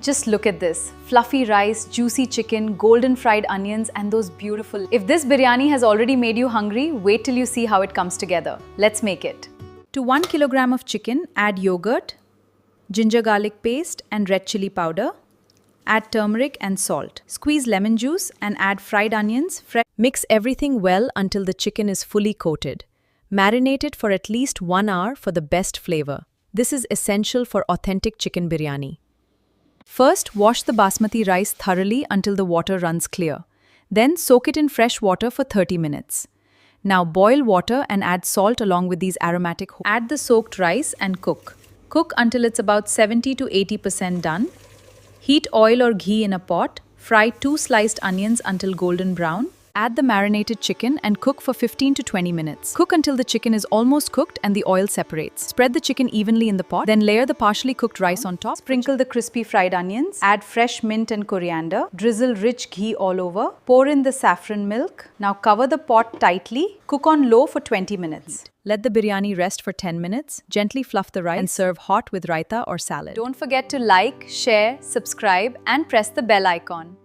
Just look at this. Fluffy rice, juicy chicken, golden fried onions, and those beautiful... If this biryani has already made you hungry, wait till you see how it comes together. Let's make it. To 1 kilogram of chicken, add yogurt, ginger garlic paste, and red chili powder. Add turmeric and salt. Squeeze lemon juice and add fried onions. Mix everything well until the chicken is fully coated. Marinate it for at least 1 hour for the best flavor. This is essential for authentic chicken biryani. First, wash the basmati rice thoroughly until the water runs clear. Then soak it in fresh water for 30 minutes. Now boil water and add salt along with these aromatic. Add the soaked rice and cook. Cook until it's about 70 to 80% done. Heat oil or ghee in a pot. Fry 2 sliced onions until golden brown. Add the marinated chicken and cook for 15 to 20 minutes. Cook until the chicken is almost cooked and the oil separates. Spread the chicken evenly in the pot, then layer the partially cooked rice on top. Sprinkle the crispy fried onions. Add fresh mint and coriander. Drizzle rich ghee all over. Pour in the saffron milk. Now cover the pot tightly. Cook on low for 20 minutes. Let the biryani rest for 10 minutes. Gently fluff the rice and serve hot with raita or salad. Don't forget to like, share, subscribe, and press the bell icon.